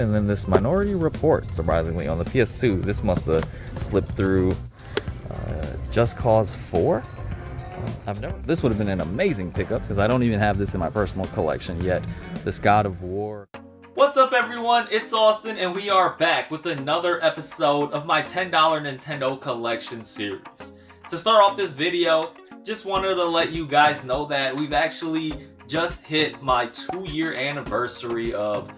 And then this Minority Report, surprisingly, on the PS2. This must have slipped through Just Cause 4. This would have been an amazing pickup because I don't even have this in my personal collection yet. This God of War. What's up, everyone? It's Austin, and we are back with another episode of my $10 Nintendo collection series. To start off this video, just wanted to let you guys know that we've actually just hit my 2-year anniversary of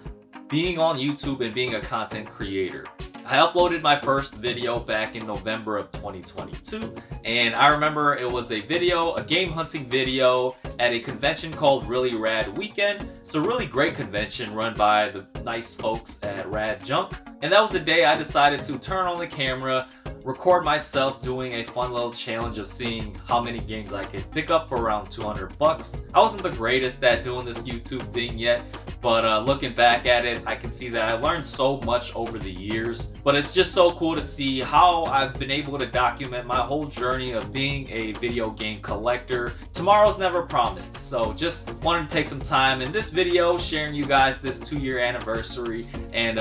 being on YouTube and being a content creator. I uploaded my first video back in November of 2022, and I remember it was a game hunting video at a convention called Really Rad Weekend. It's a really great convention run by the nice folks at Rad Junk, and that was the day I decided to turn on the camera, record myself doing a fun little challenge of seeing how many games I could pick up for around 200 bucks. I wasn't the greatest at doing this YouTube thing yet, but looking back at it, I can see that I learned so much over the years. But it's just so cool to see how I've been able to document my whole journey of being a video game collector. Tomorrow's never promised, so just wanted to take some time in this video sharing you guys this 2-year anniversary, and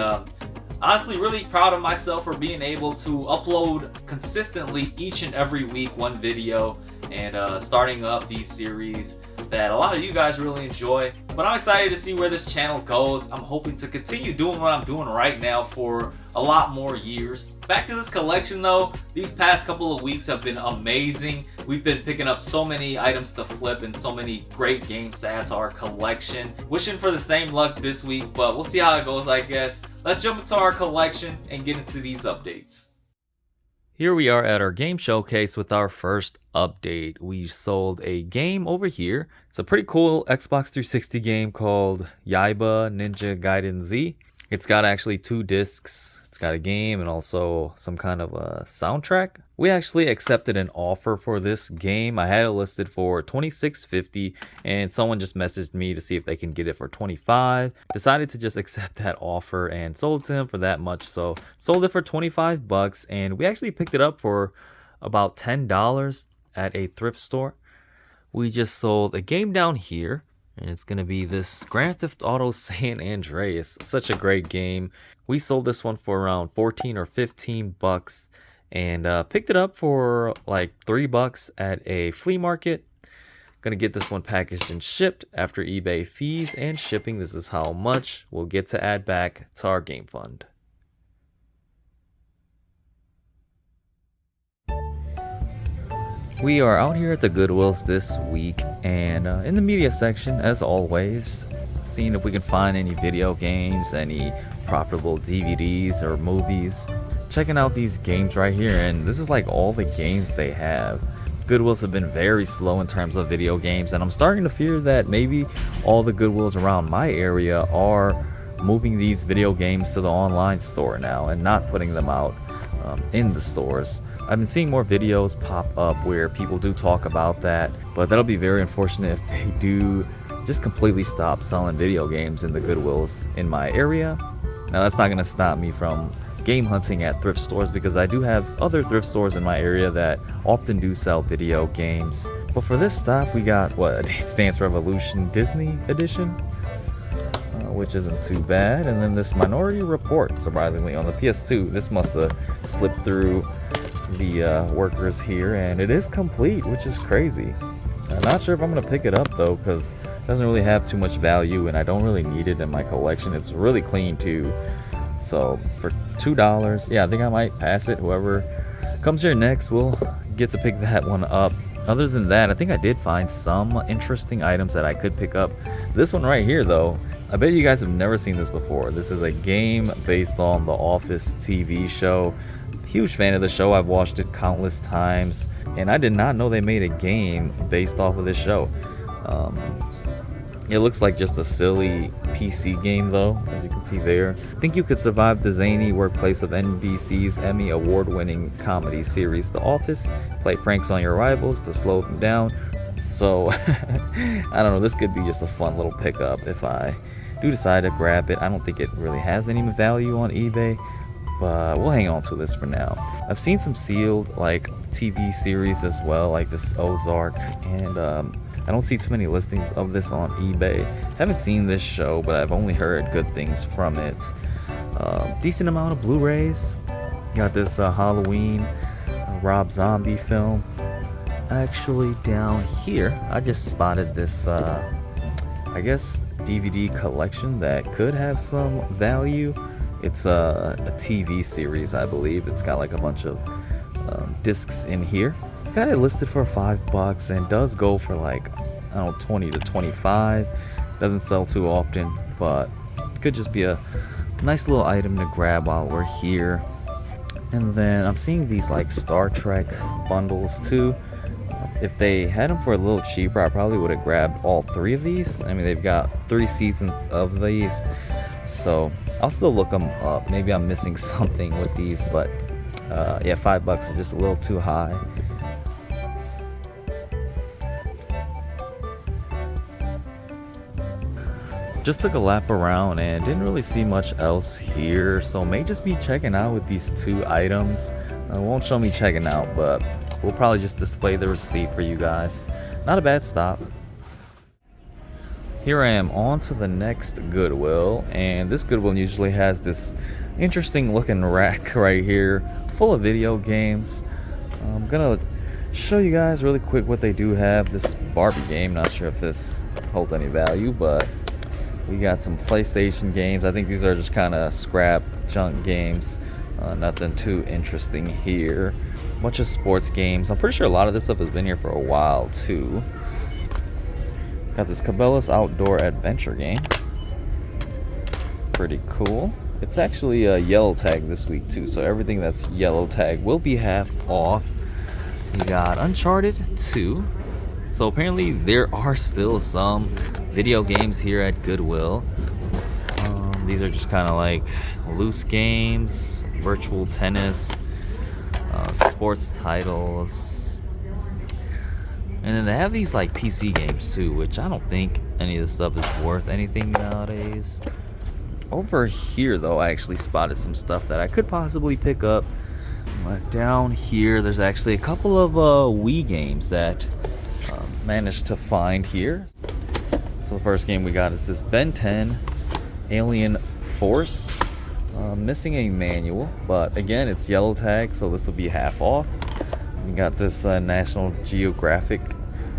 honestly really proud of myself for being able to upload consistently each and every week one video, and starting up these series that a lot of you guys really enjoy. But I'm excited to see where this channel goes. I'm hoping to continue doing what I'm doing right now for a lot more years. Back to this collection though, these past couple of weeks have been amazing. We've been picking up so many items to flip and so many great games to add to our collection. Wishing for the same luck this week, but we'll see how it goes, I guess. Let's jump into our collection and get into these updates. Here we are at our game showcase with our first update. We sold a game over here. It's a pretty cool Xbox 360 game called Yaiba Ninja Gaiden Z. It's got actually 2 discs. It's got a game and also some kind of a soundtrack. We actually accepted an offer for this game. I had it listed for $26.50 and someone just messaged me to see if they can get it for $25. Decided to just accept that offer and sold it to him for that much. So sold it for 25 bucks, and we actually picked it up for about $10 at a thrift store. We just sold a game down here, and it's going to be this Grand Theft Auto San Andreas. Such a great game. We sold this one for around 14 or 15 bucks and picked it up for like 3 bucks at a flea market. Gonna get this one packaged and shipped after eBay fees and shipping. This is how much we'll get to add back to our game fund. We are out here at the Goodwills this week, and in the media section, as always, seeing if we can find any video games, any profitable DVDs or movies. Checking out these games right here, and this is like all the games they have. Goodwills have been very slow in terms of video games, and I'm starting to fear that maybe all the Goodwills around my area are moving these video games to the online store now and not putting them out in the stores. I've been seeing more videos pop up where people do talk about that, but that'll be very unfortunate if they do just completely stop selling video games in the Goodwills in my area. Now that's not going to stop me from game hunting at thrift stores, because I do have other thrift stores in my area that often do sell video games. But for this stop, we got what, Dance Dance Revolution Disney Edition, which isn't too bad. And then this Minority Report, surprisingly, on the PS2. This must have slipped through the workers here, and it is complete, which is crazy. I'm not sure if I'm going to pick it up though, because it doesn't really have too much value and I don't really need it in my collection. It's really clean too. So for $2, yeah, I think I might pass it. Whoever comes here next will get to pick that one up. Other than that, I think I did find some interesting items that I could pick up. This one right here though, I bet you guys have never seen this before. This is a game based on the Office TV show. Huge fan of the show. I've watched it countless times, and I did not know they made a game based off of this show. It looks like just a silly PC game though, as you can see there. Think you could survive the zany workplace of NBC's Emmy award-winning comedy series The Office. Play pranks on your rivals to slow them down. So I don't know, this could be just a fun little pickup if I do decide to grab it. I don't think it really has any value on eBay, but we'll hang on to this for now. I've seen some sealed like TV series as well, like this Ozark, and I don't see too many listings of this on eBay. Haven't seen this show, but I've only heard good things from it. Decent amount of Blu-rays. Got this Halloween Rob Zombie film. Actually, down here, I just spotted this, I guess, DVD collection that could have some value. It's a TV series, I believe. It's got like a bunch of discs in here. Got it listed for $5 and does go for like, I don't know, 20 to 25. Doesn't sell too often, but it could just be a nice little item to grab while we're here. And then I'm seeing these like Star Trek bundles too. If they had them for a little cheaper, I probably would have grabbed all 3 of these. I mean, they've got 3 seasons of these, so I'll still look them up. Maybe I'm missing something with these, but yeah, $5 is just a little too high. Just took a lap around and didn't really see much else here, so may just be checking out with these 2 items. Won't show me checking out, but we'll probably just display the receipt for you guys. Not a bad stop. Here I am on to the next Goodwill, and this Goodwill usually has this interesting looking rack right here full of video games. I'm gonna show you guys really quick what they do have. This Barbie game, not sure if this holds any value, but we got some PlayStation games. I think these are just kind of scrap junk games. Nothing too interesting here. Bunch of sports games. I'm pretty sure a lot of this stuff has been here for a while too. Got this Cabela's Outdoor Adventure game. Pretty cool. It's actually a yellow tag this week too, so everything that's yellow tag will be half off. We got Uncharted 2. So apparently there are still some video games here at Goodwill. These are just kind of like loose games, virtual tennis, sports titles, and then they have these like PC games too, which I don't think any of this stuff is worth anything nowadays. Over here though, I actually spotted some stuff that I could possibly pick up. But down here, there's actually a couple of Wii games that managed to find here. So the first game we got is this Ben 10 Alien Force. Missing a manual, but again, it's yellow tag, so this will be half off. We got this National Geographic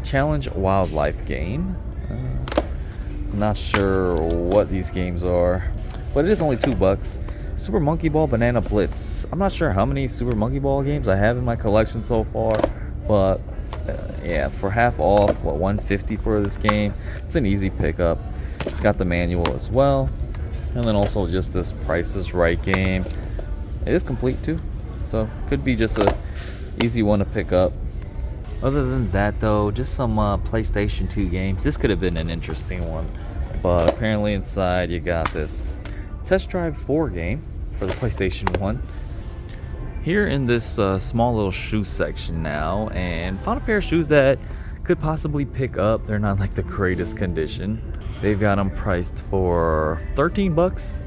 Challenge Wildlife game. I'm not sure what these games are, but it is only $2. Super Monkey Ball Banana Blitz. I'm not sure how many Super Monkey Ball games I have in my collection so far, but yeah, for half off, what, $150 for this game. It's an easy pickup. It's got the manual as well, and then also just this Price is Right game. It is complete too, so could be just a easy one to pick up. Other than that though, just some PlayStation 2 games. This could have been an interesting one, but apparently inside you got this Test Drive 4 game for the PlayStation 1. Here in this small little shoe section now, and found a pair of shoes that could possibly pick up. They're not like the greatest condition. They've got them priced for $13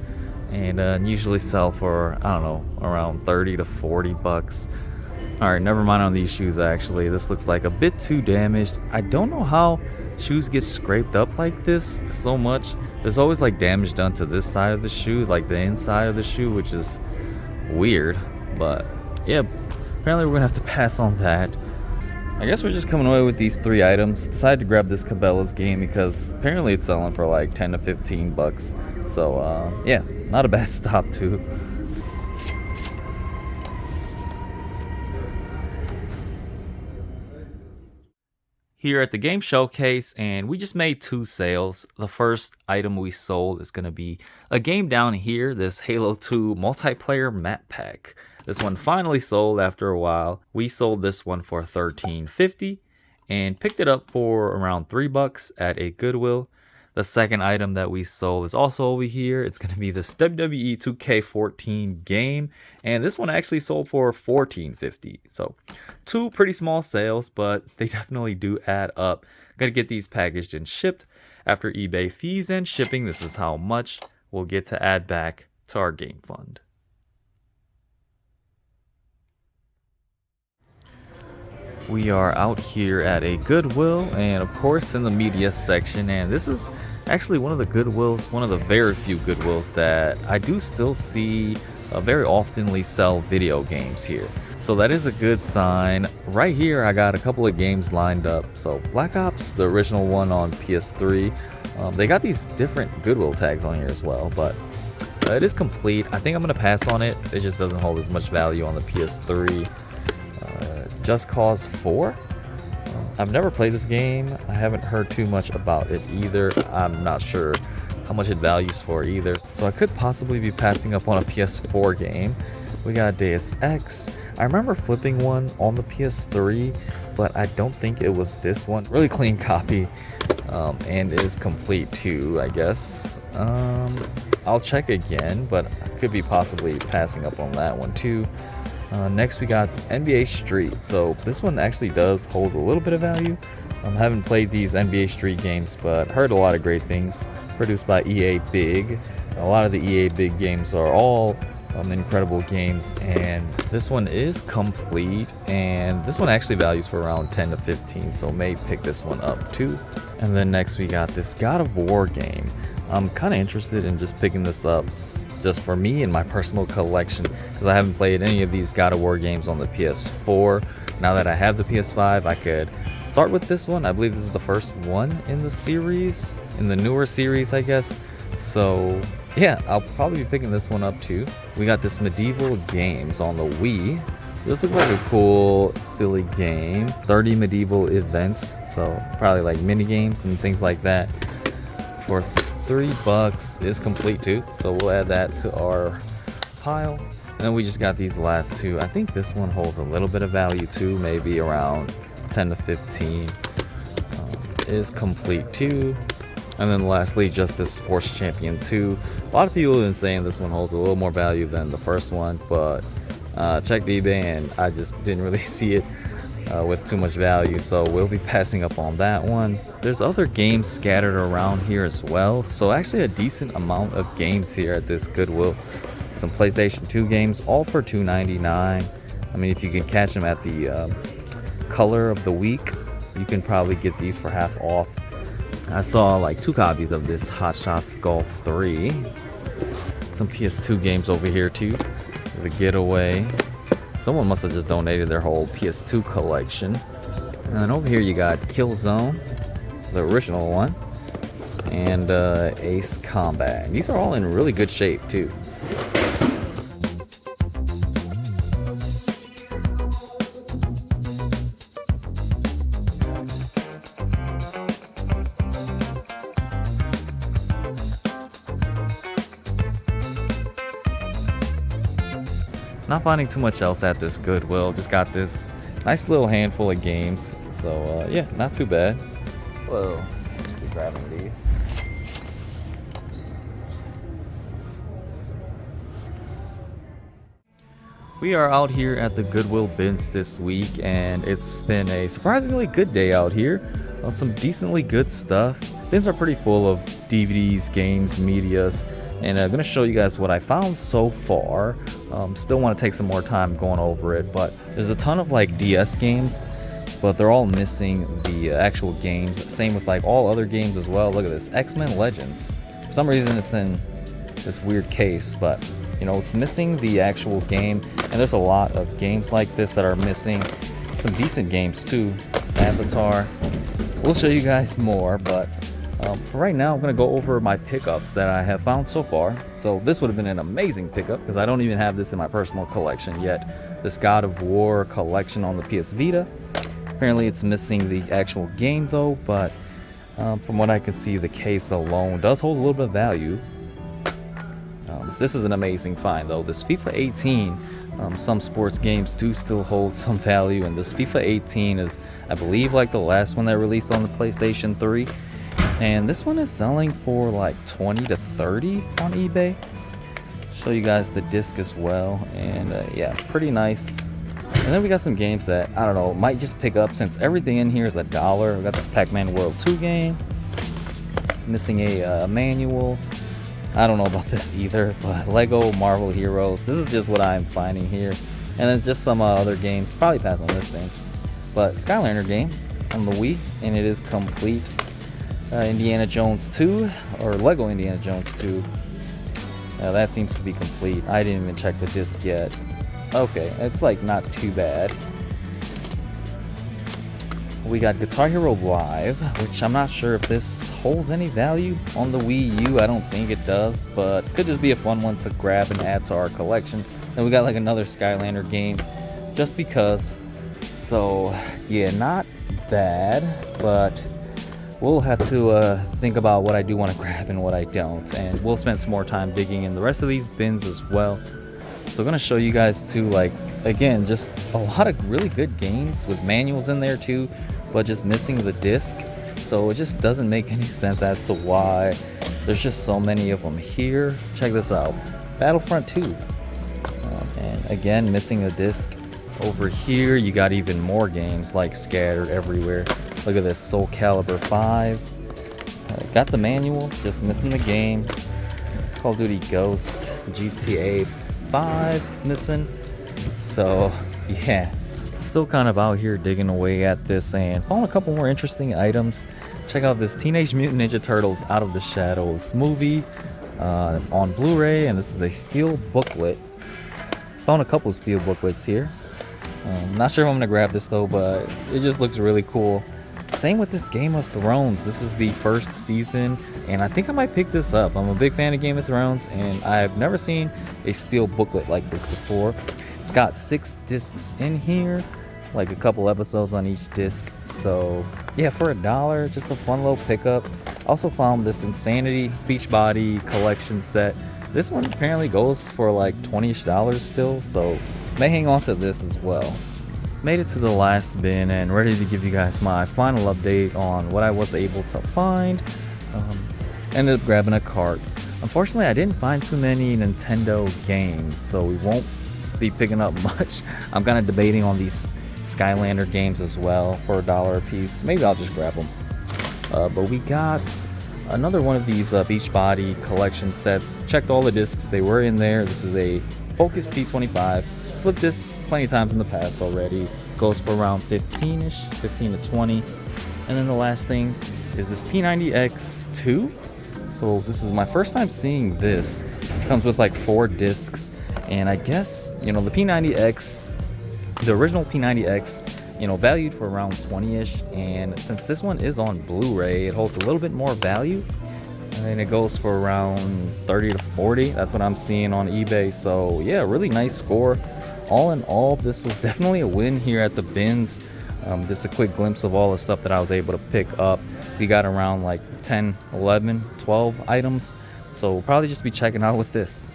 and usually sell for, I don't know, around $30 to $40. Alright, never mind on these shoes actually. This looks like a bit too damaged. I don't know how shoes get scraped up like this so much. There's always like damage done to this side of the shoe, like the inside of the shoe, which is weird. But yeah, apparently we're gonna have to pass on that. I guess we're just coming away with these 3 items. Decided to grab this Cabela's game because apparently it's selling for like 10 to 15 bucks. So yeah, not a bad stop too. Here at the game showcase, and we just made 2 sales. The first item we sold is going to be a game down here, this Halo 2 multiplayer map pack. This one finally sold after a while. We sold this one for $13.50 and picked it up for around $3 at a Goodwill. The second item that we sold is also over here. It's going to be this WWE 2K14 game, and this one actually sold for $14.50. So 2 pretty small sales, but they definitely do add up. Gonna get these packaged and shipped. After eBay fees and shipping, this is how much we'll get to add back to our game fund. We are out here at a Goodwill, and of course in the media section, and this is actually one of the Goodwills, one of the very few Goodwills that I do still see very oftenly sell video games here. So that is a good sign. Right here I got a couple of games lined up. So Black Ops, the original one on PS3, they got these different Goodwill tags on here as well, but it is complete. I think I'm gonna pass on it. It just doesn't hold as much value on the PS3. Just Cause 4. I've never played this game. I haven't heard too much about it either. I'm not sure how much it values for either. So I could possibly be passing up on a PS4 game. We got Deus Ex. I remember flipping one on the PS3, but I don't think it was this one. Really clean copy, and is complete too, I guess. I'll check again, but I could be possibly passing up on that one too. Next we got NBA Street. So this one actually does hold a little bit of value. I haven't played these NBA Street games, but heard a lot of great things. Produced by EA Big. A lot of the EA Big games are all incredible games, and this one is complete, and this one actually values for around 10 to 15, so may pick this one up too. And then next we got this God of War game. I'm kind of interested in just picking this up just for me and my personal collection, because I haven't played any of these God of War games on the PS4. Now that I have the PS5, I could start with this one. I believe this is the first one in the series, in the newer series, I guess. So yeah, I'll probably be picking this one up too. We got this Medieval Games on the Wii. This looks like a cool, silly game. 30 medieval events, so probably like mini games and things like that. For $3 is complete too, so we'll add that to our pile. And then we just got these last two. I think this one holds a little bit of value too, maybe around 10 to 15. Is complete too. And then lastly, just this Sports Champion 2. A lot of people have been saying this one holds a little more value than the first one, but checked eBay and I just didn't really see it with too much value, so we'll be passing up on that one. There's other games scattered around here as well, so actually a decent amount of games here at this Goodwill. Some PlayStation 2 games, all for $2.99. I mean, if you can catch them at the color of the week, you can probably get these for half off. I saw like 2 copies of this Hot Shots Golf 3. Some PS2 games over here too. The Getaway. Someone must have just donated their whole PS2 collection. And then over here you got Killzone, the original one, and Ace Combat. And these are all in really good shape too. Not finding too much else at this Goodwill. Just got this nice little handful of games. So yeah, not too bad. Whoa, just be grabbing these. We are out here at the Goodwill bins this week, and it's been a surprisingly good day out here. Some decently good stuff. Bins are pretty full of DVDs, games, medias, and I'm going to show you guys what I found so far. Still want to take some more time going over it, but there's a ton of like DS games, but they're all missing the actual games. Same with like all other games as well. Look at this, X-Men Legends. For some reason it's in this weird case, but you know, it's missing the actual game, and there's a lot of games like this that are missing. Some decent games too. Avatar. We'll show you guys more, but for right now, I'm going to go over my pickups that I have found so far. So this would have been an amazing pickup because I don't even have this in my personal collection yet. This God of War collection on the PS Vita. Apparently it's missing the actual game though, but from what I can see, the case alone does hold a little bit of value. This is an amazing find though. This FIFA 18, some sports games do still hold some value, and this FIFA 18 is, I believe, like the last one that released on the PlayStation 3. And this one is selling for like 20 to 30 on eBay. Show you guys the disc as well, and yeah, pretty nice. And then we got some games that, I don't know, might just pick up since everything in here is $1. We got this Pac-Man World 2 game. Missing a manual. I don't know about this either, but Lego Marvel Heroes. This is just what I'm finding here. And then just some other games. Probably pass on this thing. But Skylander game on the Wii, and it is complete. Indiana Jones 2, or Lego Indiana Jones 2. That seems to be complete. I didn't even check the disc yet. Okay, it's like not too bad. We got Guitar Hero Live, which I'm not sure if this holds any value on the Wii U. I don't think it does, but could just be a fun one to grab and add to our collection. And we got like another Skylander game, just because. So yeah, not bad, but we'll have to think about what I do want to grab and what I don't. And we'll spend some more time digging in the rest of these bins as well. So I'm gonna show you guys too, like, again, just a lot of really good games with manuals in there too, but just missing the disc. So it just doesn't make any sense as to why there's just so many of them here. Check this out, Battlefront 2. And again, missing a disc. Over here, you got even more games like scattered everywhere. Look at this, Soul Calibur 5. Got the manual, just missing the game. Call of Duty Ghost, GTA 5's missing. So yeah, still kind of out here digging away at this and found a couple more interesting items. Check out this Teenage Mutant Ninja Turtles Out of the Shadows movie on Blu-ray, and this is a steel booklet. Found a couple steel booklets here. Not sure if I'm gonna grab this though, but it just looks really cool. Same with this Game of Thrones. This is the first season, and I think I might pick this up. I'm a big fan of Game of Thrones, and I've never seen a steel booklet like this before. It's got 6 discs in here, like a couple episodes on each disc. So yeah, for $1, just a fun little pickup. Also found this Insanity Beachbody collection set. This one apparently goes for like $20-ish still, so may hang on to this as well. Made it to the last bin and ready to give you guys my final update on what I was able to find. Ended up grabbing a cart. Unfortunately, I didn't find too many Nintendo games, so we won't be picking up much. I'm kind of debating on these Skylander games as well for $1 a piece. Maybe I'll just grab them. But we got another one of these Beachbody collection sets. Checked all the discs, they were in there. This is a Focus T25. Flipped this plenty of times in the past already. Goes for around 15-ish, 15 to 20. And then the last thing is this P90X2. So this is my first time seeing this. It comes with like 4 discs, and I guess, you know, the P90X, the original P90X, you know, valued for around 20-ish, and since this one is on Blu-ray, it holds a little bit more value, and it goes for around 30 to 40. That's what I'm seeing on eBay. So yeah, really nice score. All in all, this was definitely a win here at the bins. Just a quick glimpse of all the stuff that I was able to pick up. We got around like 10, 11, 12 items. So we'll probably just be checking out with this.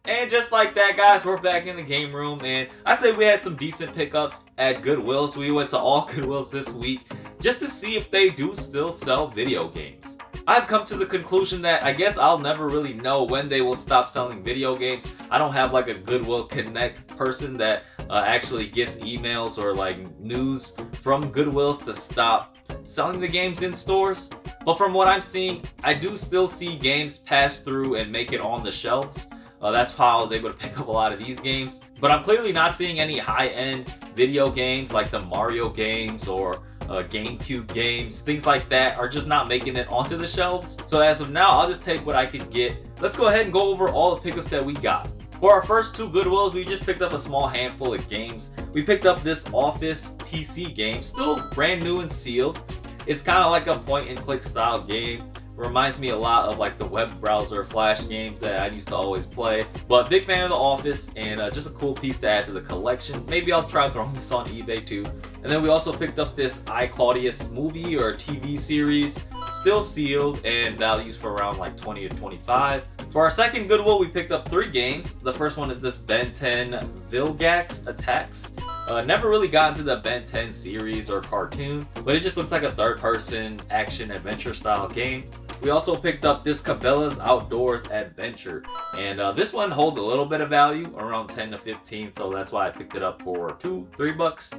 And just like that, guys, we're back in the game room, and I'd say we had some decent pickups at Goodwill. So we went to all Goodwills this week just to see if they do still sell video games. I've come to the conclusion that I guess I'll never really know when they will stop selling video games. I don't have like a Goodwill Connect person that actually gets emails or like news from Goodwills to stop selling the games in stores. But from what I'm seeing, I do still see games pass through and make it on the shelves. That's how I was able to pick up a lot of these games. But I'm clearly not seeing any high-end video games like the Mario games or GameCube games. Things like that are just not making it onto the shelves. So as of now, I'll just take what I could get. Let's go ahead and go over all the pickups that we got. For our first 2 Goodwills, we just picked up a small handful of games. We picked up this Office PC game, still brand new and sealed. It's kind of like a point-and-click style game. Reminds me a lot of like the web browser Flash games that I used to always play. But big fan of The Office, and just a cool piece to add to the collection. Maybe I'll try throwing this on eBay too. And then we also picked up this I, Claudius movie or TV series. Still sealed and values for around like 20 to 25. For our second Goodwill, we picked up 3 games. The first one is this Ben 10 Vilgax Attacks. Never really got into the Ben 10 series or cartoon, but it just looks like a third-person action-adventure style game. We also picked up this Cabela's Outdoors Adventure, and this one holds a little bit of value, around 10 to 15, so that's why I picked it up for $2-3 bucks.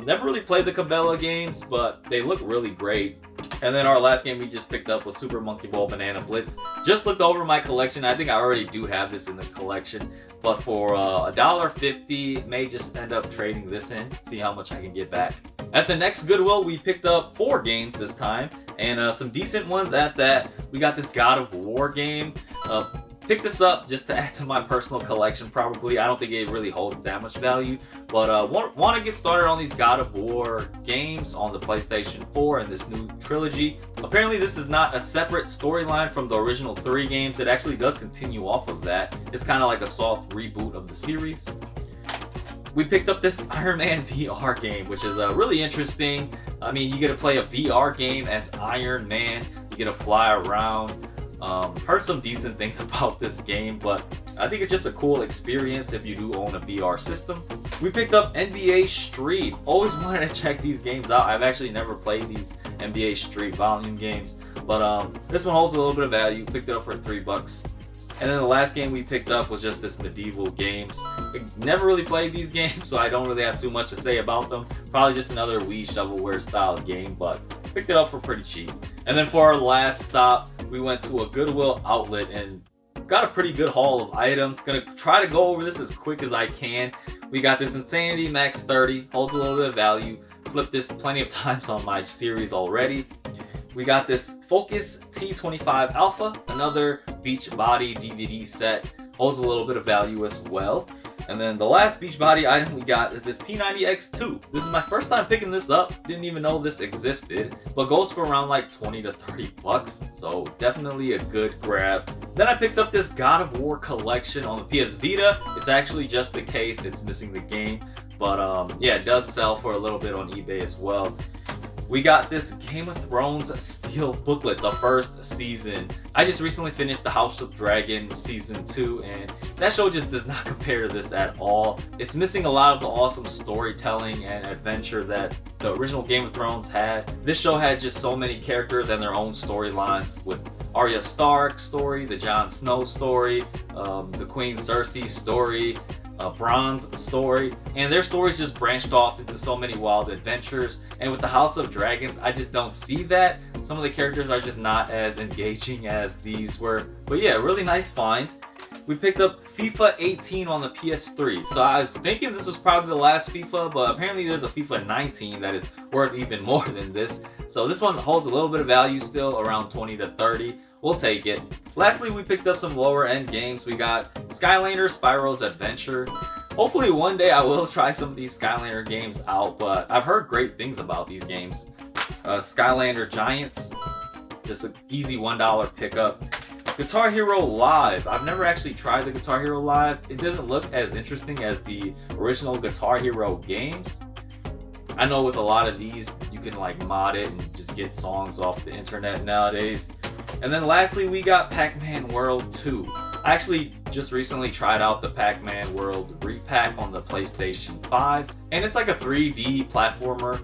Never really played the Cabela games, but they look really great. And then our last game we just picked up was Super Monkey Ball Banana Blitz. Just looked over my collection. I think I already do have this in the collection, but for $1.50, may just end up trading this in, see how much I can get back. At the next Goodwill, we picked up 4 games this time, and some decent ones at that. We got this God of War game. Picked this up just to add to my personal collection, probably. I don't think it really holds that much value, but want to get started on these God of War games on the PlayStation 4 and this new trilogy. Apparently this is not a separate storyline from the original 3 games. It actually does continue off of that. It's kind of like a soft reboot of the series. We picked up this Iron Man VR game, which is really interesting. I mean, you get to play a VR game as Iron Man. You get to fly around. Heard some decent things about this game, but I think it's just a cool experience if you do own a VR system. We picked up NBA Street. Always wanted to check these games out. I've actually never played these NBA Street volume games, but this one holds a little bit of value. Picked it up for $3. And then the last game we picked up was just this medieval games. I never really played these games, so I don't really have too much to say about them. Probably just another Wii shovelware style game, but picked it up for pretty cheap. And then for our last stop, we went to a Goodwill Outlet and got a pretty good haul of items. Gonna try to go over this as quick as I can. We got this Insanity Max 30, holds a little bit of value. Flipped this plenty of times on my series already. We got this Focus T25 Alpha, another Beachbody DVD set, holds a little bit of value as well. And then the last Beachbody item we got is this P90X2. This is my first time picking this up. Didn't even know this existed, but goes for around like 20 to 30 bucks. So definitely a good grab. Then I picked up this God of War collection on the PS Vita. It's actually just the case, it's missing the game. But yeah, it does sell for a little bit on eBay as well. We got this Game of Thrones Steel booklet, the first season. I just recently finished the House of Dragon season 2, and that show just does not compare to this at all. It's missing a lot of the awesome storytelling and adventure that the original Game of Thrones had. This show had just so many characters and their own storylines, with Arya Stark story, the Jon Snow story, the Queen Cersei story, Bronn's story, and their stories just branched off into so many wild adventures. And with the House of Dragons, I just don't see that. Some of the characters are just not as engaging as these were. But yeah, really nice find. We picked up FIFA 18 on the PS3. So I was thinking this was probably the last FIFA, but apparently there's a FIFA 19 that is worth even more than this. So this one holds a little bit of value still, around 20 to 30. We'll take it. Lastly, we picked up some lower end games. We got Skylander Spyro's Adventure. Hopefully one day I will try some of these Skylander games out, but I've heard great things about these games. Skylander Giants, just an easy $1 pickup. Guitar Hero Live. I've never actually tried the Guitar Hero Live. It doesn't look as interesting as the original Guitar Hero games. I know with a lot of these, you can like mod it and just get songs off the internet nowadays. And then lastly, we got Pac-Man World 2. I actually just recently tried out the Pac-Man World repack on the PlayStation 5, and it's like a 3D platformer.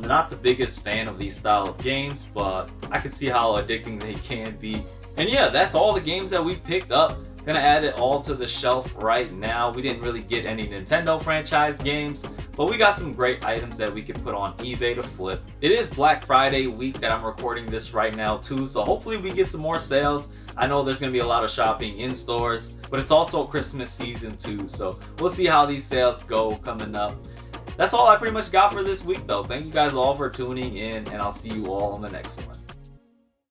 Not the biggest fan of these style of games, but I can see how addicting they can be. And yeah, that's all the games that we picked up. Gonna add it all to the shelf right now. We didn't really get any Nintendo franchise games, but we got some great items that we could put on eBay to flip. It is Black Friday week that I'm recording this right now too, so hopefully we get some more sales. I know there's gonna be a lot of shopping in stores, but it's also Christmas season too, so we'll see how these sales go coming up. That's all I pretty much got for this week though. Thank you guys all for tuning in, and I'll see you all on the next one.